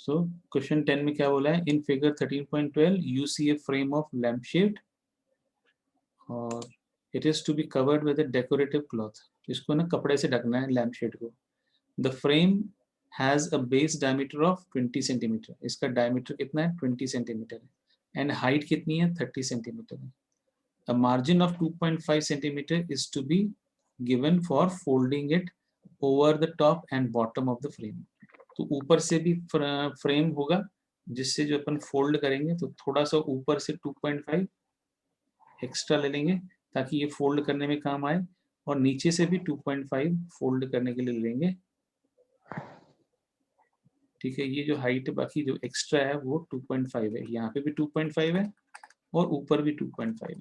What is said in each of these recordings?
So question 10 में क्या बोला है, in figure 13.12 you see a frame of lampshade और it is to be covered with a decorative cloth. इसको ना कपड़े से ढकना है लैम्प शेड को। The frame has a base diameter of 20 centimetre. इसका डायमीटर कितना है, 20 सेंटीमीटर है। एंड हाइट कितनी है, 30 सेंटीमीटर है। A margin of 2.5 centimeter is to be given for folding it over the top and bottom of the frame. तो ऊपर से भी फ्रेम होगा जिससे जो अपन फोल्ड करेंगे तो थोड़ा सा ऊपर से 2.5 एक्स्ट्रा ले लेंगे ताकि ये फोल्ड करने में काम आए, और नीचे से भी 2.5 फोल्ड करने के लिए लेंगे। ठीक है, ये जो हाइट बाकी जो एक्स्ट्रा है वो 2.5 है, यहाँ पे भी 2.5 है और ऊपर भी 2.5 है,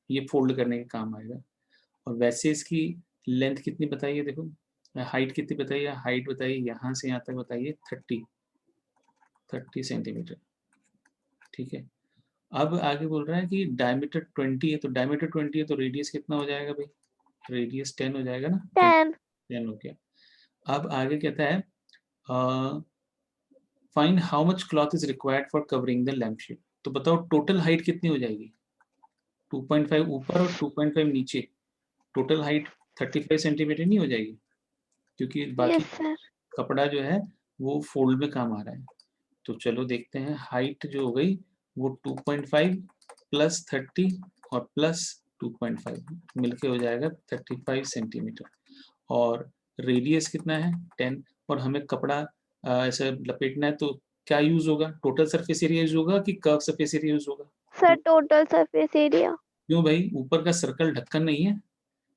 ये फोल्ड करने के काम आएगा। और वैसे इसकी लेंथ कितनी बताइए, देखो हाइट कितनी बताइए, हाइट बताइए यहाँ से यहाँ तक बताइए 30 सेंटीमीटर। ठीक है, अब आगे बोल रहा है कि डायमीटर 20 है, तो डायमीटर 20 है तो रेडियस कितना हो जाएगा भाई, रेडियस 10 हो जाएगा ना, 10 हो गया। अब आगे कहता है find how much cloth is required for covering the lamp shade. तो बताओ टोटल हाइट कितनी हो जाएगी, 2.5 ऊपर और 2.5 नीचे, टोटल हाइट 35 सेंटीमीटर नहीं हो जाएगी, क्योंकि बाकी कपड़ा जो है वो फोल्ड में काम आ रहा है। तो चलो देखते हैं, हाइट जो हो गई वो 2.5 प्लस 30 और प्लस 2.5 मिलके हो जाएगा 35 सेंटीमीटर। और रेडियस कितना है 10, और हमें कपड़ा ऐसे लपेटना है तो क्या यूज होगा, टोटल सरफेस एरिया यूज होगा कि कर्व सरफेस एरिया यूज होगा? Sir total surface area. क्यों भाई, ऊपर का सर्कल ढक्कन नहीं है,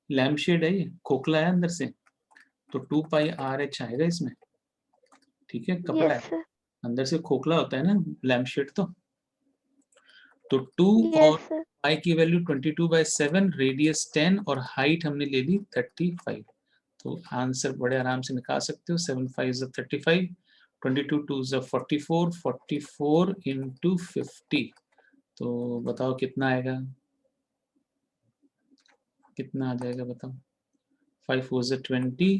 लैम्प शेड है ये, खोखला है अंदर से, तो 2πRH आएगा इसमें। ठीक है, कपड़ा है अंदर से खोखला होता है ना लैम्प शेड, तो 2 और पाई की वैल्यू 22/7, रेडियस 10 और हाइट हमने ले ली 35। तो आंसर बड़े आराम से निकाल सकते हो, 7 5 is 35, 22 2 is 44, 44 into 50। तो बताओ कितना आएगा, कितना आ जाएगा बताओ। 5 4 is 20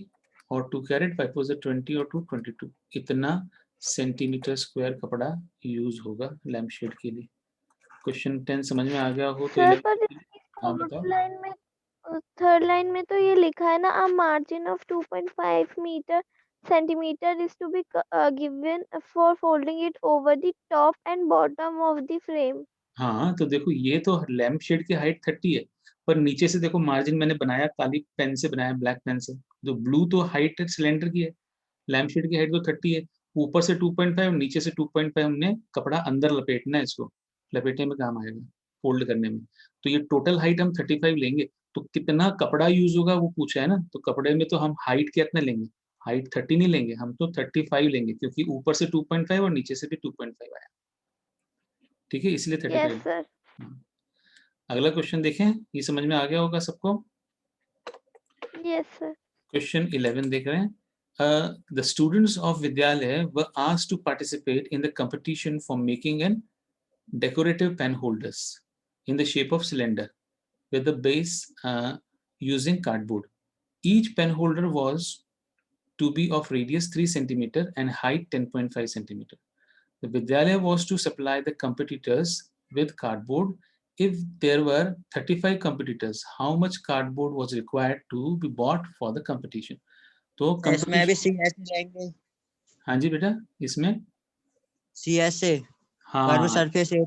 और 2 कैरेट, 5 4 is 20 और 2 22, इतना सेंटीमीटर स्क्वायर कपड़ा यूज होगा लैम्प शेड के लिए। क्वेश्चन 10 समझ में आ गया हो तो सर पर हाँ बताओ। थर्ड लाइन में तो ये लिखा है ना, a margin of 2.5 metre centimetre is to be given for folding it over the top and bottom of the frame. हाँ तो देखो ये तो लैम्प शेड की हाइट 30 है, पर नीचे से देखो मार्जिन मैंने बनाया काली पेन से बनाया, ब्लैक पेन से, जो ब्लू तो हाइट सिलेंडर की है, लैम्प शेड की हाइट तो 30 है, ऊपर से 2.5 नीचे से 2.5 हमने कपड़ा अंदर लपेटना है, इसको लपेटने में काम आएगा, फोल्ड करने में। तो ये टोटल हाइट हम 35 लेंगे, तो कितना कपड़ा यूज होगा वो पूछा है ना, तो कपड़े में तो हम हाइट कितना लेंगे, हाइट 30 नहीं लेंगे, हम तो 35 लेंगे, क्योंकि ऊपर से 2.5 और नीचे से भी 2.5 आया। ठीक है, इसलिए 35। सर। अगला क्वेश्चन देखें, ये समझ में आ गया होगा सबको। Yes sir. क्वेश्चन 11 देख रहे हैं। The students of Vidyalaya were asked to participate in the competition for making an decorative pen holders in the shape of cylinder with the base using cardboard. Each pen holder was to be of radius 3 centimeter and height 10.5 centimeter. The Vidyalaya was to supply the competitors with cardboard. If there were 35 competitors, how much cardboard was required to be bought for the competition? तो इसमें भी CS लेंगे। हाँ जी बेटा, इसमें CS से हाँ surface area.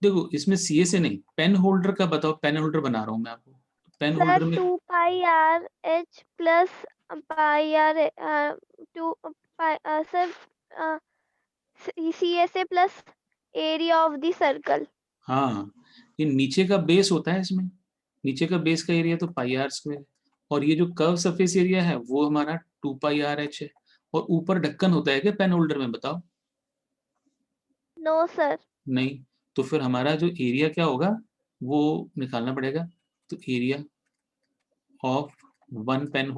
देखो इसमें सीए से नहीं, पेन होल्डर का बताओ, पेन होल्डर बना रहा हूँ मैं आपको, पेन होल्डर में 2πRH plus πR 2 sir CSA plus area of the circle. हाँ, ये नीचे का बेस होता है, इसमें नीचे का बेस का एरिया तो πr², और ये जो कर्व सरफेस एरिया है वो हमारा 2πRH है, और ऊपर ढक्कन होता है क्या पेन होल्डर में बताओ? No sir. नहीं, तो फिर हमारा जो एरिया क्या होगा वो निकालना पड़ेगा। तो area of one pen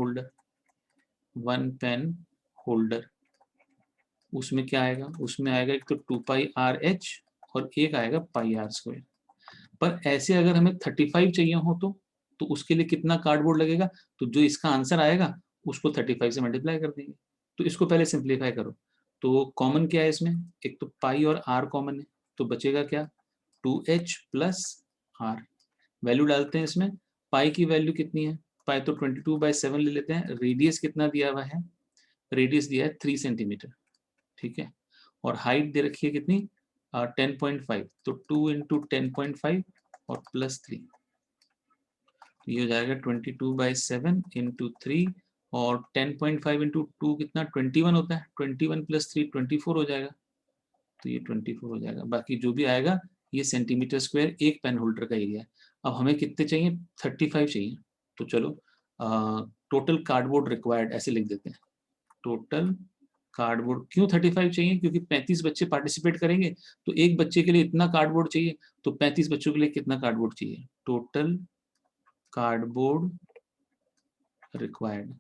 holder उसमें क्या आएगा, उसमें आएगा एक तो 2πRH और एक आएगा πr²। पर ऐसे अगर हमें 35 चाहिए हो तो उसके लिए कितना कार्डबोर्ड लगेगा, तो जो इसका आंसर आएगा उसको 35 से मल्टीप्लाई कर देंगे। तो इसको पहले सिंप्लीफाई करो, तो कॉमन क्या है इसमें, एक तो पाई और आर कॉमन है, तो बचेगा क्या 2h प्लस आर। वैल्यू डालते हैं इसमें, पाई की वैल्यू कितनी है, पाई तो 22/7 ले लेते हैं। रेडियस कितना दिया हुआ है, रेडियस दिया है 3 सेंटीमीटर, ठीक है। और हाइट दे रखी है कितनी 10.5, तो 2 इंटू 10.5 और प्लस 3, ये हो जाएगा 22/7 इंटू 3 और 10.5 इंटू 2 कितना 21 होता है, 21 प्लस 3 24 हो जाएगा, तो ये 24 हो जाएगा। बाकी जो भी आएगा ये सेंटीमीटर स्क्वायर एक पेन होल्डर का एरिया है। अब हमें कितने चाहिए, 35 चाहिए। तो चलो टोटल कार्डबोर्ड रिक्वायर्ड ऐसे लिख देते हैं, टोटल कार्डबोर्ड। क्यों 35 चाहिए, क्योंकि 35 बच्चे पार्टिसिपेट करेंगे, तो एक बच्चे के लिए इतना कार्डबोर्ड चाहिए, तो 35 बच्चों के लिए कितना कार्डबोर्ड चाहिए, टोटल कार्डबोर्ड रिक्वायर्ड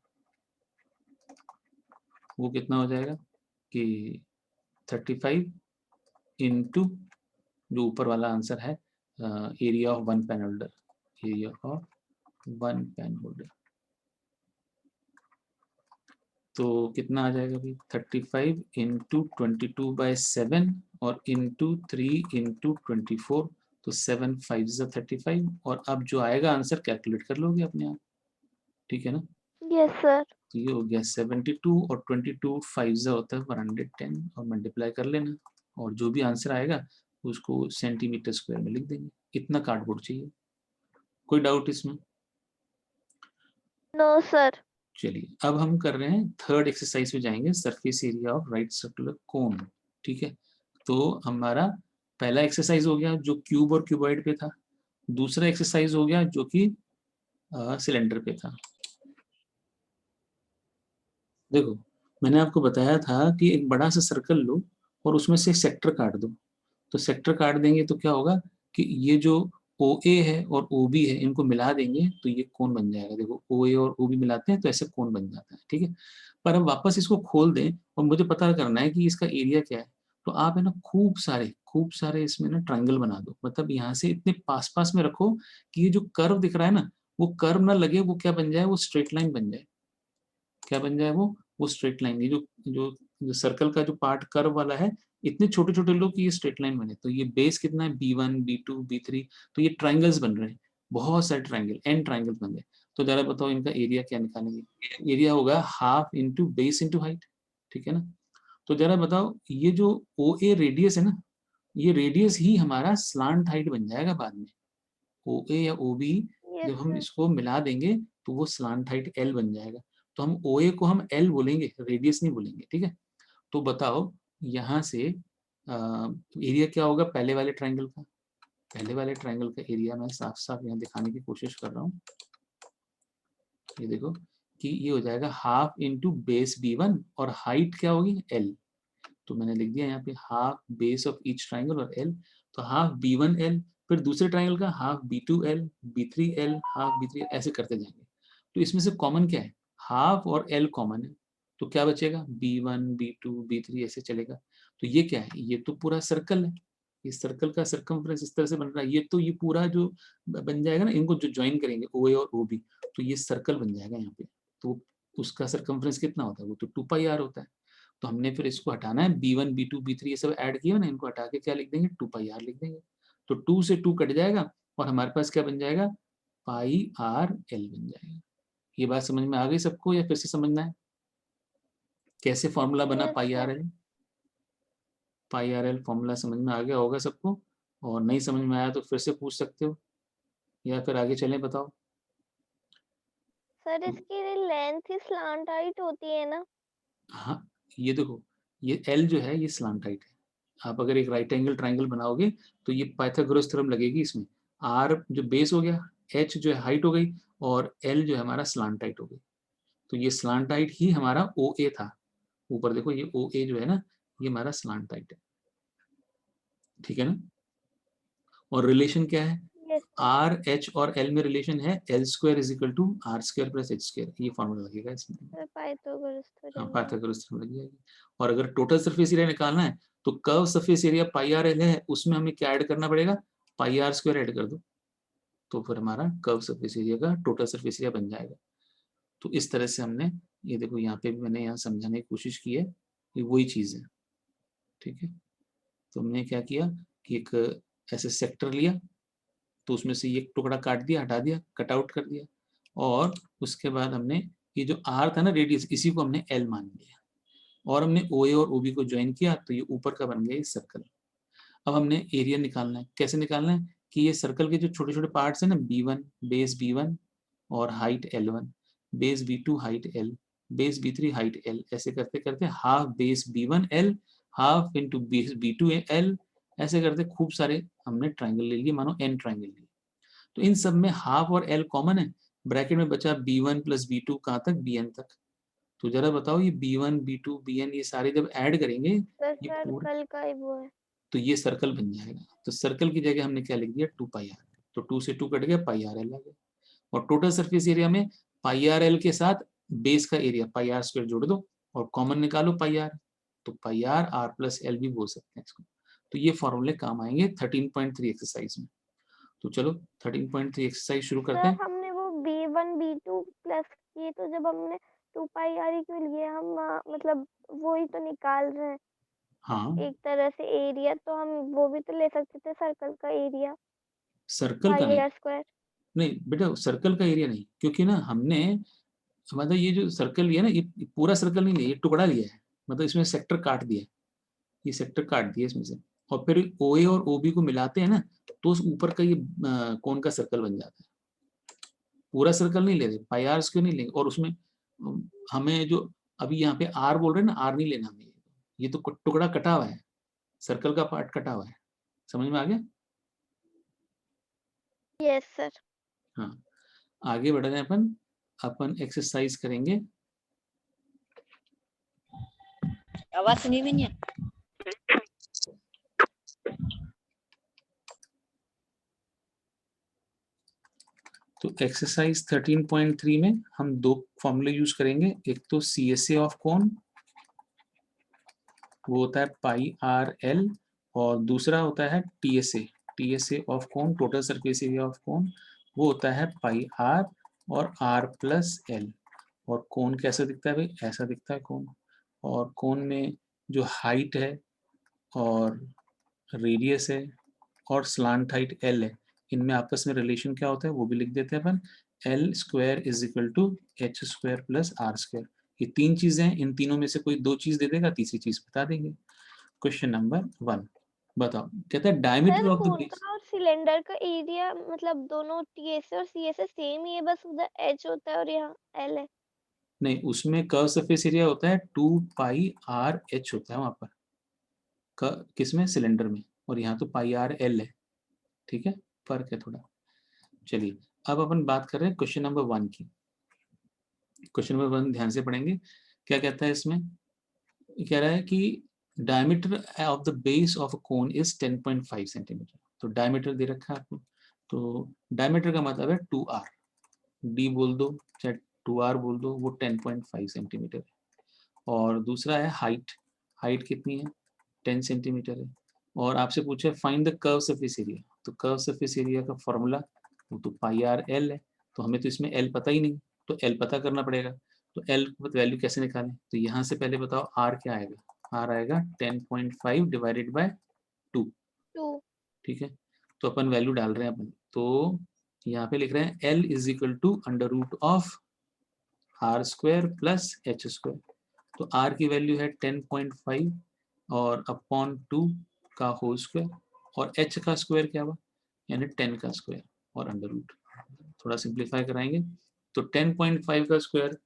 वो कितना हो जाएगा कि 35 इंटू जो ऊपर वाला आंसर है area of one pen holder, area of one pen holder, तो कितना आ जाएगा भाई 35 इंटू 22/7 और इंटू 3 इंटू 24, तो 7 5 35। और अब जो आएगा आंसर कैलकुलेट कर लोगे अपने आप, ठीक है ना। Yes sir. तो ये हो गया 72 और 22 5 होता है 110 और मल्टीप्लाई कर लेना, और जो भी आंसर आएगा उसको सेंटीमीटर स्क्वायर में लिख देंगे। इतना कार्डबोर्ड चाहिए, कोई डाउट इसमें। No sir. चलिए अब हम कर रहे हैं थर्ड एक्सरसाइज में जाएंगे, surface area of right circular कोन, ठीक है। तो हमारा पहला एक्सरसाइज हो गया जो क्यूब और क्यूबॉइड पे था, दूसरा एक्सरसाइज हो गया जो कि सिलेंडर पे था। देखो मैंने आपको बताया था कि एक बड़ा सा सर्कल लो और उसमें से सेक्टर काट दो, तो सेक्टर काट देंगे तो क्या होगा कि ये जो OA है और OB है इनको मिला देंगे तो ये कोण बन जाएगा। देखो OA और OB मिलाते हैं तो ऐसे कोण बन जाता है, ठीक है। पर अब वापस इसको खोल दें और मुझे पता करना है कि इसका एरिया क्या है, तो आप है ना खूब सारे इसमें ना ट्रायंगल बना दो। मतलब यहाँ से इतने पास पास में रखो कि ये जो कर्व दिख रहा है ना वो कर्व ना लगे, वो क्या बन जाए, वो स्ट्रेट लाइन बन जाए। क्या बन जाए वो स्ट्रेट लाइन। ये जो सर्कल का जो पार्ट कर्व वाला है इतने छोटे छोटे लो कि ये स्ट्रेट लाइन बने। तो ये बेस कितना है B1 B2 B3, तो ये ट्राइंगल्स बन रहे हैं, बहुत सारे ट्राइंगल, एन ट्राइंगल्स बन गए। तो जरा बताओ इनका एरिया क्या निकालेंगे। एरिया होगा half into base into height, ठीक है ना। तो जरा बताओ ये जो OA रेडियस है ना, ये रेडियस ही हमारा स्लांट हाइट बन जाएगा बाद में। OA या OB यस जब हम सर। इसको मिला देंगे तो वो स्लांट हाइट L बन जाएगा। तो हम OA को हम L बोलेंगे, रेडियस नहीं बोलेंगे, ठीक है। तो बताओ यहाँ से एरिया क्या होगा पहले वाले ट्रायंगल का। पहले वाले ट्रायंगल का एरिया मैं साफ साफ यहाँ दिखाने की कोशिश कर रहा हूँ। ये देखो कि ये हो जाएगा हाफ इंटू बेस B1 और हाइट क्या होगी L। तो मैंने लिख दिया यहाँ पे half base of each triangle और L, तो हाफ B1L, फिर दूसरे ट्राइंगल का half B2L, B3L, half B3L, ऐसे करते जाएंगे। तो इसमें से कॉमन क्या है, हाफ और L कॉमन है, तो क्या बचेगा B1 B2 B3 ऐसे चलेगा। तो ये क्या है, ये तो पूरा सर्कल है, इस सर्कल का सर्कमफ्रेंस इस तरह से बन रहा है। ये तो ये पूरा जो बन जाएगा ना, इनको जो ज्वाइन करेंगे OA और OB, तो ये सर्कल बन जाएगा यहाँ पे। तो उसका सर्कमफ्रेंस कितना होता है, वो तो 2πr होता है। तो हमने फिर इसको हटाना है, B1 B2 B3 ये सब ऐड किया ना, इनको हटा के क्या लिख देंगे 2πr लिख देंगे। तो 2 से 2 कट जाएगा और हमारे पास क्या बन जाएगा πrl बन जाएगा। ये बात समझ में आ गई सबको या फिर से समझना है कैसे फॉर्मूला बना यस सर। πrl फॉर्मूला समझ में आ गया होगा सबको, और नहीं समझ में आया तो फिर से पूछ सकते हो या फिर आगे चलें, बताओ। सर इसकी लेंथ ही स्लांट हाइट होती है ना। हाँ ये देखो ये L जो है ये स्लांट हाइट है। आप अगर एक राइट एंगल ट्राइंगल बनाओगे तो ये पाइथागोरस थ्योरम लगेगी इसमें। R जो बेस हो गया, H जो है हाइट हो गई, और L जो है हमारा स्लांट हाइट हो गई। तो ये स्लांट हाइट ही हमारा OA था। ऊपर देखो ये OA जो है ना ये हमारा स्लांट हाइट है, ठीक है ना। और रिलेशन क्या है, यस सर। R H और L में रिलेशन है L² = R² + H², ये फॉर्मूला लगेगा इसमें। सर पाइथागोरस हाँ थ्योरम है। पाइथागोरस थ्योरम लग जाएगी। और अगर टोटल सरफेस एरिया निकालना है तो कर्व सरफेस एरिया πrl है, उसमें हमें क्या ऐड करना पड़ेगा, πr² ऐड कर दो, तो फिर हमारा कर्व सरफेस एरिया का टोटल सरफेस एरिया बन जाएगा। तो इस तरह से हमने, ये देखो यहाँ पे भी मैंने यहाँ समझाने की कोशिश की है, ये वही चीज़ है। ठीक है, तो हमने क्या किया कि एक ऐसे सेक्टर लिया, तो उसमें से एक टुकड़ा काट दिया, हटा दिया, कट आउट कर दिया, और उसके बाद हमने ये जो आर था ना रेडियस, इसी को हमने एल मान लिया, और हमने ओ ए और ओ बी को ज्वाइन किया, तो ये ऊपर का बन गया ये सर्कल। अब हमने एरिया निकालना है। कैसे निकालना है कि ये सर्कल के जो छोटे छोटे पार्ट्स हैं ना, B1 बेस B1 और height L1, base B2 height L, base B3 height L, ऐसे करते करते half base B1 L, half into base B2 L, ऐसे करते खूब सारे हमने ट्राइंगल ले लिए, मानो n ट्राइंगल लिए। तो इन सब में हाफ और L कॉमन है, ब्रैकेट में बचा B1 प्लस B2 कहाँ तक, Bn तक। तो जरा बताओ ये B1 B2 Bn ये सारे जब ऐड करेंगे, ये पूरे, सर्कल का ही वो है। तो ये सर्कल बन जाएगा। तो सर्कल की जगह हमने क्या लिख दिया, 2πr, तो 2 से 2 कट गया, πrl आ गया। और टोटल सरफेस एरिया में πrl के साथ बेस का एरिया πr² जोड़ दो और कॉमन निकालो πr, तो πr r प्लस एल भी बोल सकते हैं इसको। तो ये फॉर्मूले काम आएंगे 13.3 एक्सरसाइज में। तो चलो 13.3 एक्सरसाइज शुरू करते सर हैं। हमने वो B1 B2 प्लस किए, तो जब हमने 2πr क्यों लिए हम, मतलब वो ही तो निकाल रहे हैं हाँ, एक तरह से एरिया, तो हम वो भी तो ले सकते थे सर्कल का एरिया, सर्कल का नहीं, πr²। नहीं बेटा सर्कल का एरिया नहीं, क्योंकि ना हमने मतलब ये जो सर्कल लिया ना, ये पूरा सर्कल नहीं लिया, ये टुकड़ा लिया है, मतलब इसमें सेक्टर काट दिया, ये सेक्टर काट दिया इसमें से, और फिर ओ ए और ओ बी को मिलाते हैं ना, तो उस ऊपर का ये कोन का सर्कल बन जाता है। पूरा सर्कल नहीं ले रहे, πr² क्यों नहीं लेंगे, और उसमें हमें जो अभी यहाँ पे आर बोल रहे हैं ना, आर नहीं लेना हमें, ये तो टुकड़ा कटा हुआ है, सर्कल का पार्ट कटा हुआ है, समझ में आ गया? Yes sir. हाँ, आगे बढ़ रहे हैं अपन, अपन एक्सरसाइज करेंगे। आवाज सुनी भी नहीं है। तो एक्सरसाइज 13.3 में हम दो फॉर्मूले यूज करेंगे, एक तो CSA ऑफ कोन, वो होता है πrl, और दूसरा होता है TSA of cone, total surface area of cone, वो होता है πr और r प्लस एल। और कोन कैसा दिखता है भाई, ऐसा दिखता है कोन, और कोन में जो हाइट है और रेडियस है और स्लांट हाइट एल है, इनमें आपस में रिलेशन क्या होता है वो भी लिख देते हैं अपन, L² is equal to H² plus R²। ये तीन चीजें हैं, इन तीनों में से कोई दो चीज दे देगा, तीसरी चीज बता देंगे। क्वेश्चन नंबर 1 बताओ, कहता है diameter sir of the cone base. का और सिलेंडर का एरिया मतलब दोनों TSA और CSA सेम ही है, बस उधर H होता है और यहाँ L है। नहीं, उसमें कर्व सरफेस एरिया होता है 2πrh होता है वहां पर, किसमें, सिलेंडर में, और यहाँ तो πrl है, ठीक है, फर्क है थोड़ा। चलिए अब अपन बात कर रहे हैं क्वेश्चन नंबर 1 की। क्वेश्चन नंबर 1 ध्यान से पढ़ेंगे, क्या कहता है इसमें, कह रहा है कि diameter of the base of a cone is 10.5 centimetre. तो डायमीटर दे रखा है आपको, तो डायमीटर का मतलब है 2r, d बोल दो चाहे 2r बोल दो, वो 10.5 सेंटीमीटर है। और दूसरा है हाइट, हाइट कितनी है, 10 सेंटीमीटर है। और आपसे पूछा है find the curve surface area, तो कर्व सरफेस एरिया का फॉर्मूला वो तो πrl है, तो हमें तो इसमें l पता ही नहीं, तो l पता करना पड़ेगा। तो l वैल्यू कैसे निकालें, तो यहाँ से पहले बताओ r क्या आएगा, r आएगा 10.5 डिवाइडेड बाय 2, 2। ठीक है। तो अपन वैल्यू डाल रहे हैं अपन, तो यहाँ पे लिख रहे हैं l is equal to under root of r² plus h²। तो r की वैल्यू है 10.5 और अपॉन 2 का होल स्क्वायर, और h का स्क्वायर क्या हुआ, यानी 10 का स्क्वायर और अंडर रूट। थोड़ा सिंप्लीफाई कराएंगे, तो 10.5 का स्क्वायर,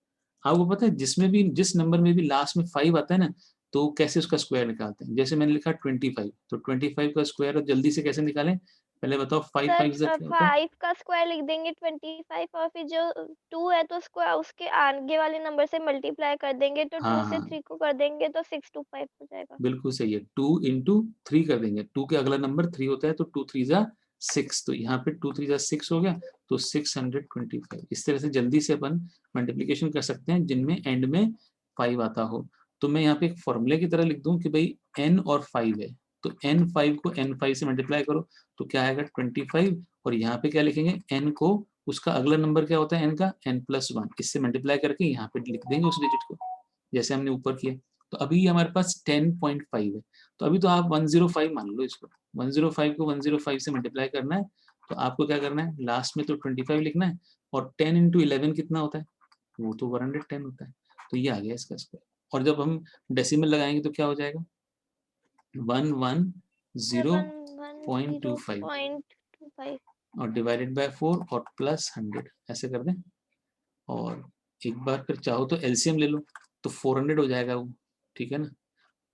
आपको पता है जिसमें भी, जिस नंबर में भी लास्ट में 5 आता है ना, तो कैसे उसका स्क्वायर निकालते हैं, जैसे मैंने लिखा 25, तो 25 का स्क्वायर और जल्दी से कैसे निकालें, पहले बताओ 5 सर 5 क्या होता है। 5 का स्क्वायर लिख देंगे 25, और फिर जो 2 है तो स्क्वायर उसके आगे वाले नंबर से मल्टीप्लाई कर देंगे, तो 2 से हाँ 3 को कर देंगे तो 6 to 5 हो जाएगा। बिल्कुल सही है, 2 इंटू 3 कर देंगे, 2 के अगला नंबर 3 होता है, तो 2 3 जा 6, तो यहाँ पे 2 3 जा 6 हो गया, तो 625। इस तरह से जल्दी से अपन मल्टीप्लिकेशन कर सकते हैं जिनमें एंड में 5 आता हो। तो मैं यहाँ पे एक फॉर्मूले की तरह लिख दूं कि भाई n और 5 है, तो n5 को n5 से मल्टीप्लाई करो, तो क्या आएगा 25, और यहाँ पे क्या लिखेंगे, n को उसका अगला नंबर क्या होता है n का, n+1, इससे मल्टीप्लाई करके यहाँ पे लिख देंगे उस डिजिट को, जैसे हमने ऊपर किया। तो अभी हमारे पास 10.5 है, तो अभी तो आप 105 मान लो इसको। 105 को 105 से मल्टीप्लाई करना है, तो आपको क्या करना है, लास्ट में तो 25 लिखना है, और 10 इंटू 11 कितना होता है, वो तो 110 होता है। तो ये आ गया इसका स्क्वायर। और जब हम डेसिमल लगाएंगे तो क्या हो जाएगा, 110.25 110.25 और डिवाइडेड बाय 4 और प्लस 100 ऐसे कर दें। और एक बार फिर चाहो तो एलसीएम ले लो, तो 400 हो जाएगा वो, ठीक है ना।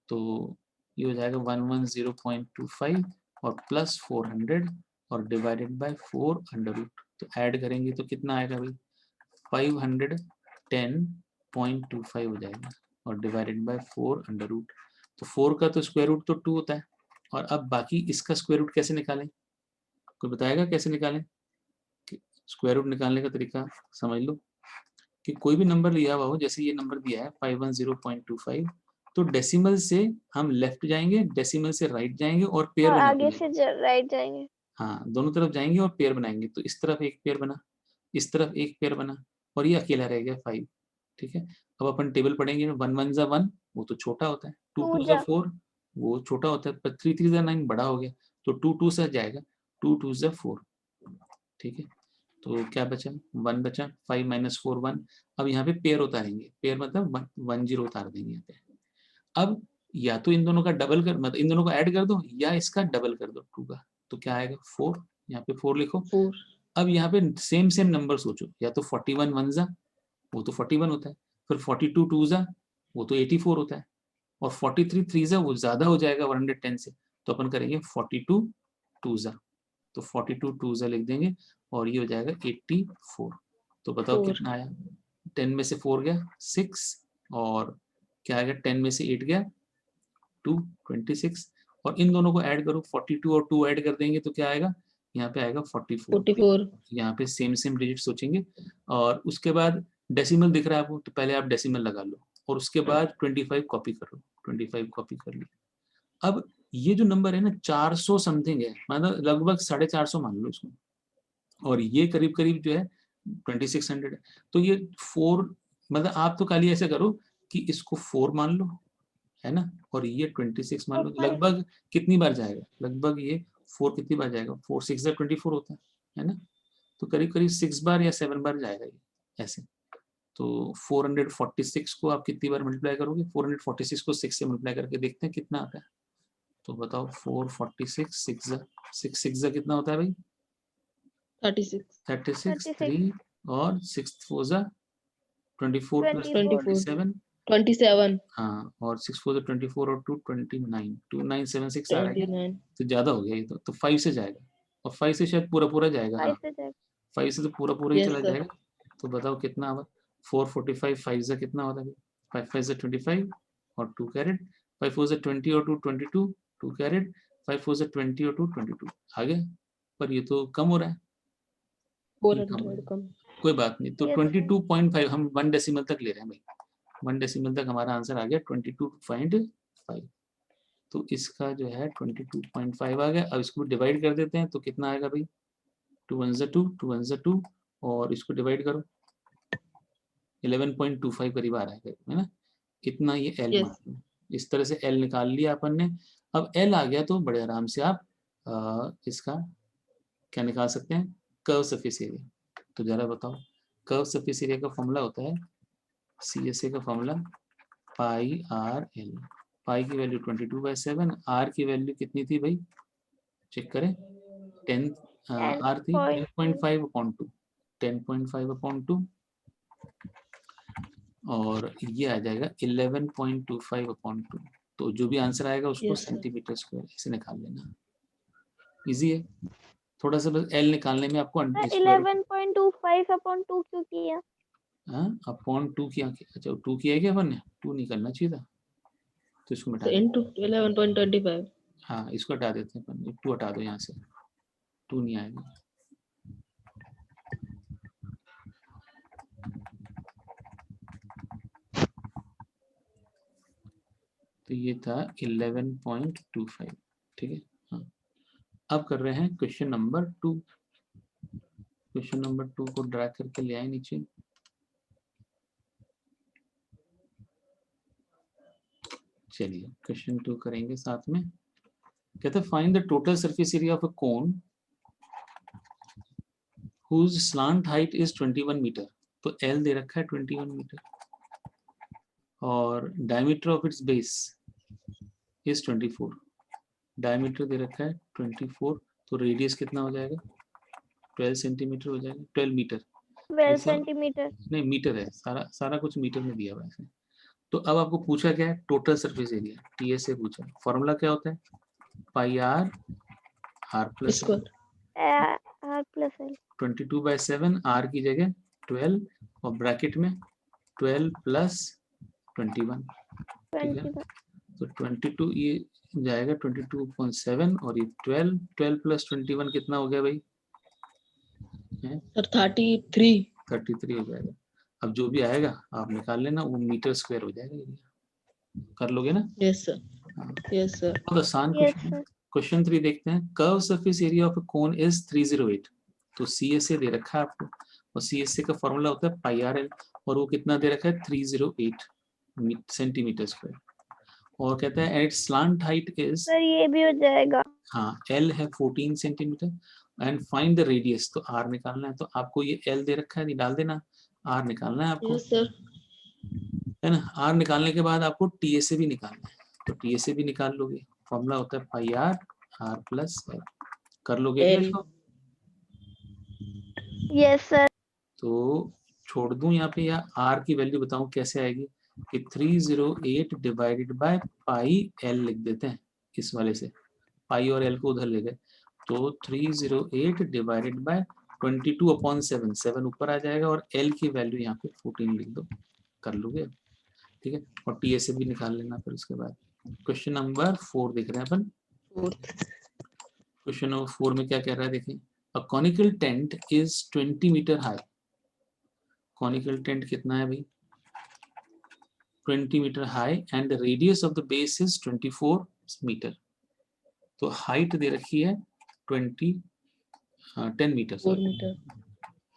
तो ये हो जाएगा 110.25 और प्लस 400 और डिवाइडेड बाय 4 अंडर रूट। तो ऐड करेंगे तो कितना आएगा भाई, 510.25 हो जाएगा और डिवाइडेड बाय 4 अंडर रूट। तो 4 का तो स्क्वायर रूट तो 2 होता है। और अब बाकी इसका स्क्वायर रूट कैसे निकालें, कोई बताएगा कैसे निकालें? स्क्वायर रूट निकालने का तरीका समझ लो कि कोई भी नंबर लिया हुआ हो, जैसे ये नंबर दिया है 510.25, तो डेसिमल से हम लेफ्ट जाएंगे, डेसिमल से राइट जाएंगे और पेयर और बना आगे देंगे। से राइट जाएंगे। हाँ, दोनों तरफ जाएंगे और पेयर बनाएंगे। तो इस तरफ एक पेयर बना, इस तरफ एक पेयर बना, और ये अकेला रह गया 5, ठीक है। अब अपन टेबल पढ़ेंगे, 1 1 जा 1, वो तो छोटा होता है, 2 टू 2 जा जा 4, वो छोटा होता है, पर 3 3 जा 9 बड़ा हो गया, तो 2 2 से जाएगा, 2 2 जा 4, ठीक है। तो क्या बचा, 1 बचा, 5 माइनस 4 1। अब यहाँ पे पेयर उतारेंगे, पेयर मतलब 1 0 उतार देंगे यहाँ पे। अब या तो इन दोनों का डबल कर, मतलब इन दोनों को ऐड कर दो, या इसका डबल कर दो 2 का, तो क्या आएगा 4, यहाँ पे 4 लिखो। 4 अब यहाँ पे सेम सेम नंबर सोचो, या तो 41 1 जा, वो तो 41 होता है, फिर 42 2 जा, वो तो 84 होता है, और 43 3 जा, वो ज्यादा हो जाएगा 110 से, तो अपन करेंगे 42 2 जा, तो 42 2 जा लिख देंगे, और ये हो जाएगा 84। तो बताओ 4 कितना आया, 10 में से 4 गया 6, और क्या आएगा, 10 में से 8 गया 2 26, और इन दोनों को ऐड करो, 42 और 2 ऐड कर देंगे तो क्या आएगा, यहाँ पे आएगा 44। 44 यहाँ पे सेम सेम डिजिट सोचेंगे, और उसके बाद डेसिमल दिख रहा है आपको, तो पहले आप डेसिमल लगा लो, और उसके बाद 25 कॉपी करो, 25 कॉपी कर लिया। अब ये जो नंबर है ना 400 समथिंग है, मतलब लगभग 450 मान लो इसको, और ये करीब करीब जो है 2600 है। तो ये 4, मतलब आप तो खाली ऐसे करो कि इसको 4 मान लो, है ना, और ये 26 मान लो, लगभग कितनी बार जाएगा, लगभग ये 4 कितनी बार जाएगा, 4 6 24 होता है ना, तो करीब करीब 6 बार या 7 बार जाएगा ये ऐसे। तो 446 को आप कितनी बार मल्टीप्लाई करोगे, 446 को 6 से मल्टीप्लाई करके देखते हैं कितना आता है। तो बताओ 446 6 6 कितना होता है भाई, 36 36 36 3 और 6 4 जा 24 प्लस 24 27, 27 हाँ, और 6 4 24 और 2 29 2976 आ रहा है क्या, 29 तो ज़्यादा हो गया ये तो 5 से जाएगा, और 5 से शायद पूरा पूरा जाएगा, हाँ 5 से जाएगा। 5 से तो पूरा पूरा ही यस चला सर जाएगा। तो बताओ कितना हुआ, 445 5 से कितना होता है, 5 5 से 25 और 2 कैरेट, 5 4 से 20 और 2 22, 2 कैरेट, 5 4 से 20 और 2 22 आ गया, पर ये तो कम हो रहा है, ये कम हो रहा 400 है, कम कोई बात नहीं। तो Yes, sir. 22.5 हम 1 डेसिमल तक ले रहे हैं भाई, 1 डेसिमल तक हमारा आंसर आ गया 22.5। तो इसका जो है 22.5 आ गया। अब इसको डिवाइड कर देते हैं तो कितना आएगा भाई, 2 1 2 2 1 2, और इसको डिवाइड करो 11.25 करीब आ रहा है ना, इतना ये एल यस मान लो। इस तरह से एल निकाल लिया अपन ने। अब एल आ गया तो बड़े आराम से आप इसका क्या निकाल सकते हैं, कर्व सरफेस एरिया। तो जरा बताओ, कर्व सरफेस एरिया का फॉर्मूला होता है, CSA का फॉर्मूला पाई आर एल। पाई की वैल्यू 22/7, आर की वैल्यू कितनी थी भाई, चेक करें, 10 आर थी 10.5/2, 10.5/2, और ये आ जाएगा 11.25/2। तो जो भी आंसर आएगा उसको Yes, sir. सेंटीमीटर स्क्वायर ऐसे निकाल लेना, इजी है। थोड़ा सा बस एल निकालने में आपको Sir, स्क्वायर 11.25/2 क्यों किया? अपॉन 2 किया, अच्छा 2 किया है क्या अपन ने, 2 नहीं करना चाहिए था, तो इसको मिटा so देते into 11.25 हैं। हाँ, इसको हटा देते हैं अपन, 2 हटा दो यहाँ से, 2 नहीं आएगा। तो ये था 11.25, ठीक है। हाँ, अब कर रहे हैं क्वेश्चन नंबर 2। क्वेश्चन नंबर 2 को ड्रैग करके ले आए नीचे। चलिए क्वेश्चन 2 करेंगे साथ में। कहते हैं find the total surface area of a cone whose slant height is 21 metre. तो L दे रखा है 21 मीटर और diameter of its base is 24। Diameter दे रखा है 24, तो रेडियस कितना हो जाएगा? 12 सेंटीमीटर हो जाएगा, 12 मीटर। 12 sir centimetre. नहीं, मीटर है, सारा कुछ मीटर में दिया हुआ है। तो अब आपको पूछा क्या है? टोटल सरफेस एरिया, टीएस से पूछा। फॉर्मूला क्या होता है? Pi R plus square R plus L. 22/7 R की जगह 12 और ब्रैकेट में 12 प्लस 21। ठीक है, 21। तो 22 ये जाएगा 22.7 और ये 12 प्लस 21 कितना हो गया भाई? सर 33 33 हो जाएगा। अब जो भी आएगा आप निकाल लेना, वो मीटर स्क्वायर हो जाएगा एरिया। कर लोगे ना? यस सर यस सर बहुत आसान यस क्वेश्चन। सर। क्वेश्चन 3 देखते हैं। Curve surface area of a cone is 308। तो CSA दे रखा है आपको और CSA का फॉर्मूला होता है पाई आर एल और वो कितना दे रखा है? 308 सेंटीमीटर स्क्वायर। और कहता है at slant height is, sir ये भी हो जाएगा। हाँ, L है 14 centimetre and find the radius. तो R निकालना है, तो आपको ये L दे रखा है, डाल देना, R निकालना है आपको, यस सर है ना? R निकालने के बाद आपको TSA भी निकालना है, तो TSA भी निकाल लोगे। फॉर्मूला होता है पाई आर प्लस एल। कर लोगे क्या L इसको? Yes sir. तो छोड़ दूं यहाँ पे या R की वैल्यू बताऊं कैसे आएगी? कि 308 डिवाइडेड बाय पाई एल लिख देते हैं इस वाले से, पाई और एल को उधर ले गए, तो 308 डिवाइडेड बाय 22/7, 7 ऊपर आ जाएगा और एल की वैल्यू यहाँ पे 14 लिख दो। कर लोगे? ठीक है, और TSA भी निकाल लेना फिर उसके बाद। क्वेश्चन नंबर 4 देख रहे हैं अपन। क्वेश्चन नंबर 4 में क्या कह रहा है देखें। A conical tent is 20 metre high. Conical tent कितना है भाई? 20 metre high and the radius of the base is 24 metre. तो हाइट दे रखी है 10 मीटर, 4 मीटर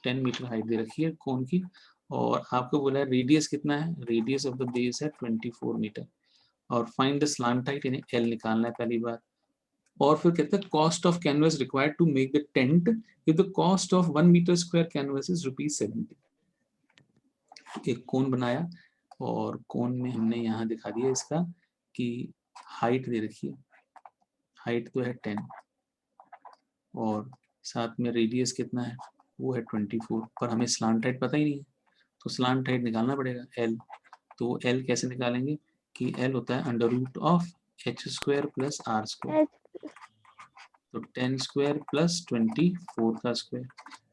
10 मीटर हाइट दे रखी है कोन की, और आपको बोला है रेडियस कितना है? रेडियस ऑफ द बेस है 24 मीटर और फाइंड द स्लांट हाइट, यानी L निकालना है पहली बार। और फिर कहता है cost of canvas required to make the tent if the cost of 1 metre square canvas is ₹70। एक कोन बनाया और कोन में हमने यहाँ दिखा दिया इसका कि हाइट दे रखी है, हाइट तो है 10 और साथ में रेडियस कितना है? वो है 24, पर हमें स्लांट हाइट पता ही नहीं है, तो स्लांट हाइट निकालना पड़ेगा L। तो L कैसे निकालेंगे? कि L होता है under root of h square plus r square, तो 10 स्क्वायर प्लस 24 का स्क्वायर,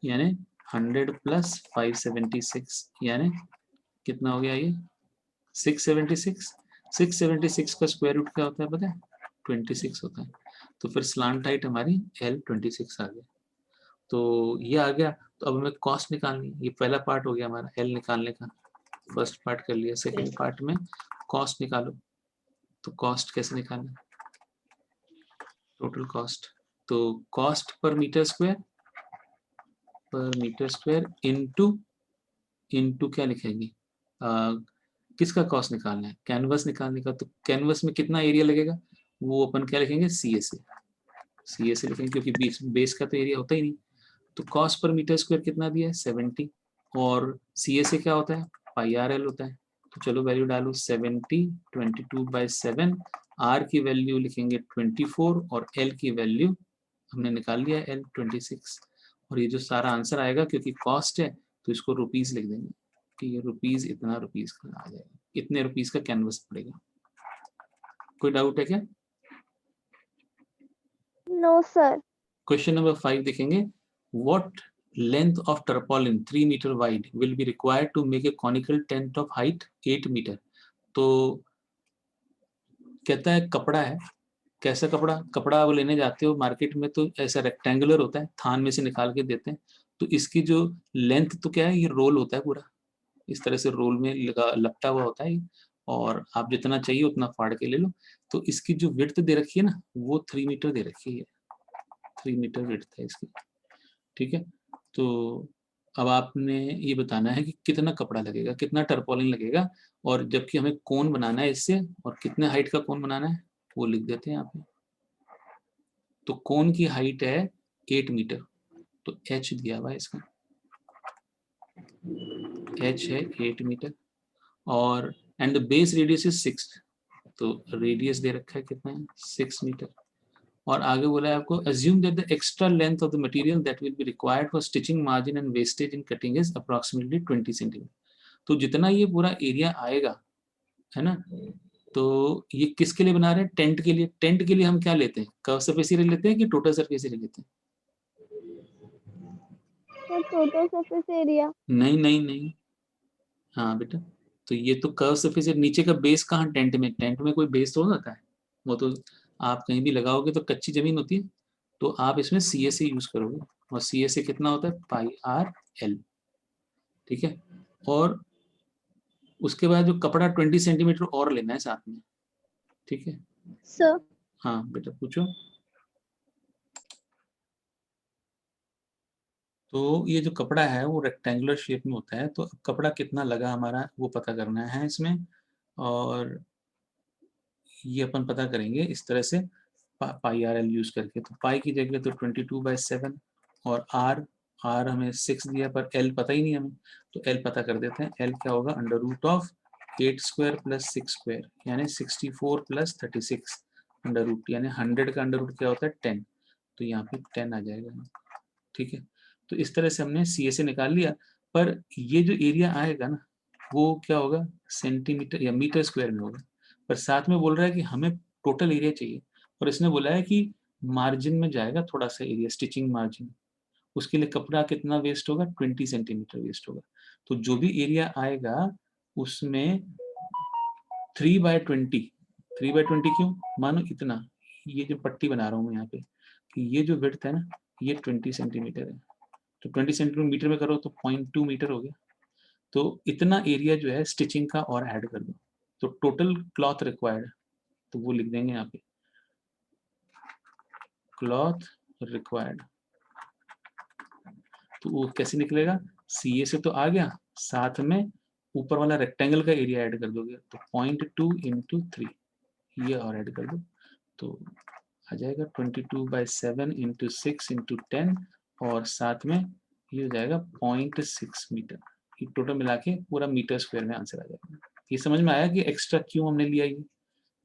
यानी 100 प्लस 576, यानी कितना हो गया ये? 676। 676 का स्क्वायर रूट क्या होता है पता है? 26 होता है। तो फिर स्लांट हाइट हमारी L 26 आ गया। तो ये आ गया, तो अब हमें कॉस्ट निकालनी। ये पहला पार्ट हो गया हमारा L निकालने का, फर्स्ट पार्ट कर लिया। सेकेंड पार्ट में कॉस्ट निकालो। तो कॉस्ट कैसे निकालना? टोटल कॉस्ट, तो cost per metre square into क्या लिखेंगे? किसका कॉस्ट निकालना है? कैनवस निकालने का। तो कैनवस में कितना एरिया लगेगा? वो अपन क्या लिखेंगे? CSA लिखेंगे, क्योंकि बेस का तो एरिया होता ही नहीं। तो कॉस्ट पर मीटर स्क्वायर कितना दिया है? 70 और CSA क्या होता है? पाई आर एल होता है। तो चलो वैल्यू डालो 70 22/7, R की वैल्यू लिखेंगे 24 और L की वैल्यू हमने निकाल लिया L 26। और ये जो सारा आंसर आएगा, क्योंकि कॉस्ट है तो इसको रुपीस लिख देंगे कि ये रुपीस, इतना रुपीस का आ जाएगा, इतने रुपीस का कैनवस पड़ेगा। कोई डाउट है क्या? No sir. क्वेश्चन नंबर 5 देखेंगे। What length of tarpaulin 3 metre wide will be required to make a conical tent of height 8 metre. तो कहता है कपड़ा है, कैसा कपड़ा? कपड़ा वो लेने जाते हो मार्केट में तो ऐसा रेक्टेंगुलर होता है, थान में से निकाल के देते हैं। तो इसकी जो लेंथ तो क्या है, ये रोल होता है पूरा, इस तरह से रोल में लपटा हुआ होता है, और आप जितना चाहिए उतना फाड़ के ले लो। तो इसकी जो विड्थ दे रखी है ना, वो 3 मीटर दे रखी है, 3 मीटर विड्थ है इसकी। ठीक है, तो अब आपने ये बताना है कि कितना कपड़ा लगेगा, कितना टर्पोलिन लगेगा, और जबकि हमें कोन बनाना है इससे, और कितने हाइट का कोन बनाना है वो लिख देते हैं यहाँ पे। तो कोन की हाइट है 8 मीटर, तो h दिया हुआ है इसका, h है 8 मीटर, और and the base radius is 6, तो रेडियस दे रखा है कितना है 6 मीटर। और आगे बोला है आपको assume that the extra length of the material that will be required for stitching margin and wastage in cutting is approximately 20 cm। तो जितना ये पूरा एरिया आएगा है ना, तो ये किसके लिए बना रहे हैं, टेंट के लिए। टेंट के लिए हम क्या लेते हैं, कर्व सरफेस एरिया लेते हैं कि टोटल सरफेस एरिया लेते हैं? Sir total surface area. नहीं नहीं नहीं, हाँ बेटा, तो ये तो कर्व सरफेस एरिया, नीचे का बेस कहाँ, टेंट में? टेंट में कोई बेस तो होता है, वो तो आप कहीं भी लगाओगे तो कच्ची जमीन होती है, तो आप इसमें CSA यूज करोगे, और CSA कितना होता है, πr/l, ठीक है। और उसके बाद जो कपड़ा 20 सेंटीमीटर और लेना है साथ में, ठीक है। सर हाँ बेटा पूछो। तो ये जो कपड़ा है वो रेक्टेंगुलर शेप में होता है, तो कपड़ा कितना लगा हमारा वो पता करना है इसमें, और ये अपन पता करेंगे इस तरह से πr/l यूज करके। तो पाई की जगह तो 22/7, और r हमें 6 दिया, पर l पता ही नहीं हमें, तो l पता कर देते हैं। l क्या होगा, √8² + 6² यानी 64 + 36 अंडर रूट, यानी 100 का अंडर रूट क्या होता है 10, तो यहाँ पे 10 आ जाएगा, ठीक है। तो इस तरह से हमने CSA निकाल लिया, पर ये जो एरिया आएगा ना वो क्या होगा, सेंटीमीटर या मीटर स्क्वायर में होगा, पर साथ में बोल रहा है कि हमें टोटल एरिया चाहिए, और इसने बोला है कि मार्जिन में जाएगा थोड़ा सा एरिया, स्टिचिंग मार्जिन, उसके लिए कपड़ा कितना वेस्ट होगा, 20 सेंटीमीटर वेस्ट होगा। तो जो भी एरिया आएगा उसमें 3/20, 3/20 क्यों, मानो इतना, ये जो पट्टी बना रहा हूँ मैं यहाँ पे, कि ये जो विड्थ है ना ये 20 सेंटीमीटर है, तो 20 सेंटीमीटर मीटर में करो तो 0.2 मीटर हो गया। तो इतना एरिया जो है स्टिचिंग का और ऐड कर दो, तो टोटल क्लॉथ रिक्वायर्ड, तो वो लिख देंगे यहाँ पे, क्लॉथ रिक्वायर्ड। तो वो कैसे निकलेगा, CA से तो आ गया, साथ में ऊपर वाला रेक्टेंगल का एरिया ऐड कर दोगे, तो 0.2 × 3 ये और ऐड कर दो, तो आ जाएगा 22/7 × 6 × 10, और साथ में ये हो जाएगा 0.6 मीटर। ये टोटल मिला के पूरा मीटर स्क्वायर में आंसर आ जाएगा। ये समझ में आया कि एक्स्ट्रा क्यों हमने लिया, ये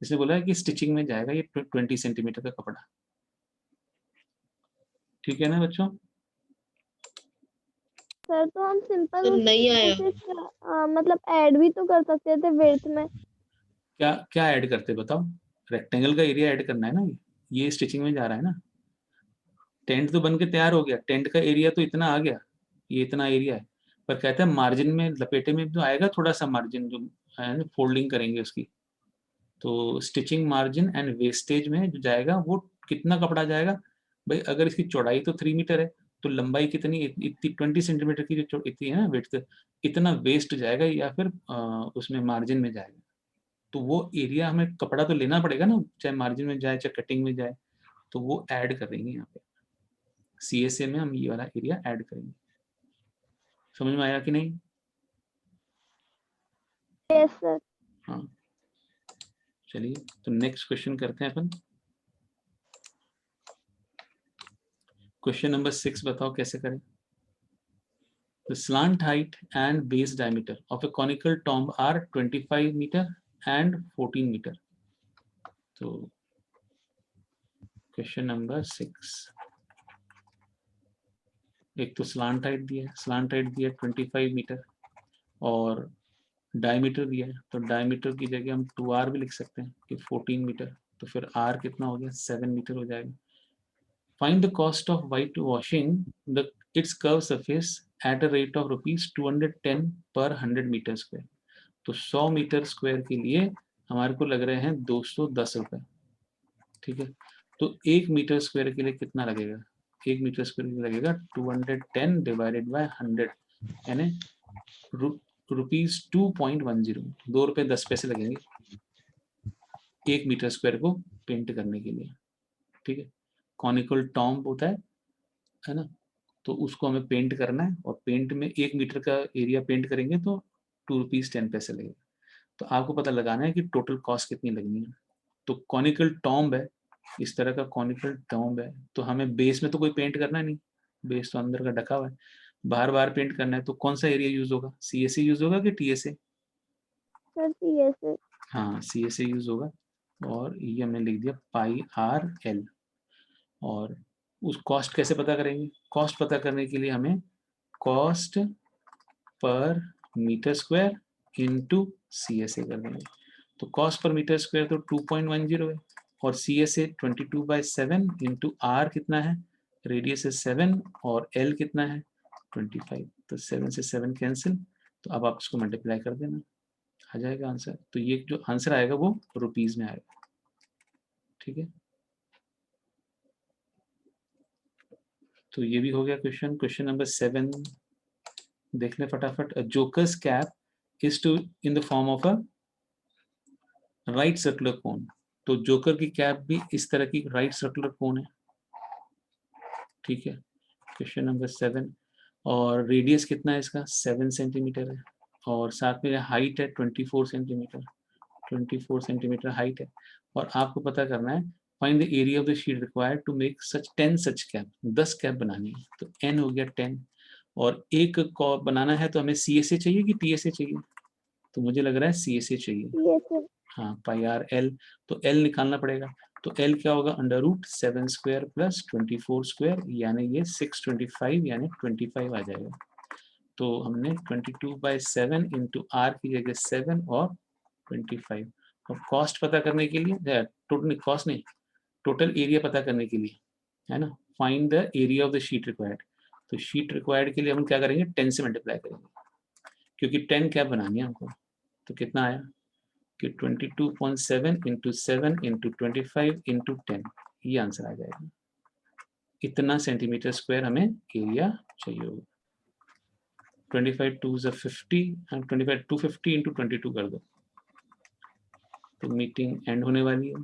इसने बोला है कि स्टिचिंग में जाएगा ये 20 सेंटीमीटर का कपड़ा, ठीक है ना बच्चों। सर तो हम सिंपल सर नहीं आया। मतलब ऐड भी तो कर सकते थे विड्थ में। क्या क्या ऐड करते बताओ, रेक्टेंगल का एरिया ऐड करना है ना, ये स्टिचिंग में जा रहा है ना। टेंट तो बन के तैयार हो गया, टेंट का एरिया तो इतना आ गया, ये इतना एरिया है, पर कहता है मार्जिन में लपेटे में जो आएगा थोड़ा सा मार्जिन जो है ना, फोल्डिंग करेंगे उसकी, तो स्टिचिंग मार्जिन एंड वेस्टेज में जो जाएगा वो कितना कपड़ा जाएगा भाई, अगर इसकी चौड़ाई तो 3 मीटर है, तो लंबाई कितनी, इतनी 20 सेंटीमीटर की जो इतनी है ना विड्थ, इतना वेस्ट जाएगा या फिर उसमें मार्जिन में जाएगा, तो वो एरिया हमें कपड़ा तो लेना पड़ेगा ना, चाहे मार्जिन में जाए चाहे कटिंग में जाए, तो वो ऐड कर देंगे यहाँ पे, CSA में हम ये वाला एरिया ऐड करेंगे। समझ में आया कि नहीं? Yes sir. हाँ चलिए, तो नेक्स्ट क्वेश्चन करते हैं अपन। क्वेश्चन नंबर 6 बताओ कैसे करें। The slant height and base diameter of a conical tomb are 25 meter and 14 meter. तो क्वेश्चन नंबर 6, एक तो स्लांट हाइट दिया है, स्लांट हाइट दिया है 25 मीटर, और डायमीटर दिया है, तो डायमीटर की जगह हम 2r भी लिख सकते हैं कि 14 मीटर, तो फिर r कितना हो गया 7 मीटर हो जाएगा। Find the cost of white washing the it's curve surface at a rate of ₹210 पर 100 मीटर स्क्वायर। तो 100 मीटर स्क्वायर के लिए हमारे को लग रहे हैं 210 रुपए, ठीक है। तो 1 मीटर स्क्वायर के लिए कितना लगेगा, 1 मीटर स्क्वायर के लिए लगेगा 210 डिवाइडेड बाय 100 यानी ₹2.10, 2 रुपये 10 पैसे लगेंगे 1 मीटर स्क्वायर को पेंट करने के लिए, ठीक है। कॉनिकल टॉम्ब होता है ना, तो उसको हमें पेंट करना है, और पेंट में 1 मीटर का एरिया पेंट करेंगे तो 2 रुपीज़ 10 पैसे लगेगा। तो आपको पता लगाना है कि टोटल कॉस्ट कितनी लगनी है। तो कॉनिकल टॉम्ब है, इस तरह का कॉनिकल टॉम्ब है, तो हमें बेस में तो कोई पेंट करना नहीं, बेस तो अंदर का ढका हुआ है, बाहर बाहर पेंट करना है। तो कौन सा एरिया यूज होगा, CSA यूज होगा कि TSA? Sir CSA। हाँ, CSA यूज होगा। और ये हमने लिख दिया पाई RL। और उस कॉस्ट कैसे पता करेंगे, कॉस्ट पता करने के लिए हमें cost per metre square into CSA कर देंगे। तो कॉस्ट पर मीटर स्क्वायर तो 2.10 है, और CSA 22/7 इंटू R कितना है, रेडियस है 7 और L कितना है 25। तो 7 से 7 कैंसिल, तो अब आप इसको मल्टीप्लाई कर देना, आ जाएगा आंसर। तो ये जो आंसर आएगा वो रुपीज में आएगा, ठीक है। तो ये भी हो गया क्वेश्चन। क्वेश्चन नंबर 7 देख लें फटाफट। A joker's cap is to in the form of a right circular cone. तो जोकर की कैप भी इस तरह की राइट सर्कुलर कोन है, ठीक है। क्वेश्चन नंबर 7, और रेडियस कितना है इसका 7 सेंटीमीटर है, और साथ में हाइट है 24 सेंटीमीटर, 24 सेंटीमीटर हाइट है। और आपको पता करना है find the area of the sheet required to make such 10 such cap. 10 cap बनानी है, तो n हो गया 10, और एक बनाना है तो हमें CSA चाहिए कि TSA चाहिए, तो मुझे लग रहा है CSA चाहिए। CSA। हाँ, पाई आर एल, तो L निकालना पड़ेगा। तो L क्या होगा, under root 7 square plus 24 square, यानी ये 625 यानी 25 आ जाएगा। तो हमने 22/7 इंटू R की जगह 7 और 25। और कॉस्ट पता करने के लिए, टोटल कॉस्ट नहीं, टोटल एरिया पता करने के लिए, है ना, find the area of the sheet required. तो शीट रिक्वायर्ड के लिए हम क्या करेंगे, 10 से मल्टीप्लाई करेंगे, क्योंकि 10 कैप बनानी है हमको। तो कितना आया कि 22.7 इंटू 7 इंटू 25 इंटू 10, ये आंसर आ जाएगा। इतना सेंटीमीटर स्क्वायर हमें एरिया चाहिए होगा। 25 2 is 50, 25 250 इंटू 22 कर दो, तो मीटिंग एंड होने वाली है।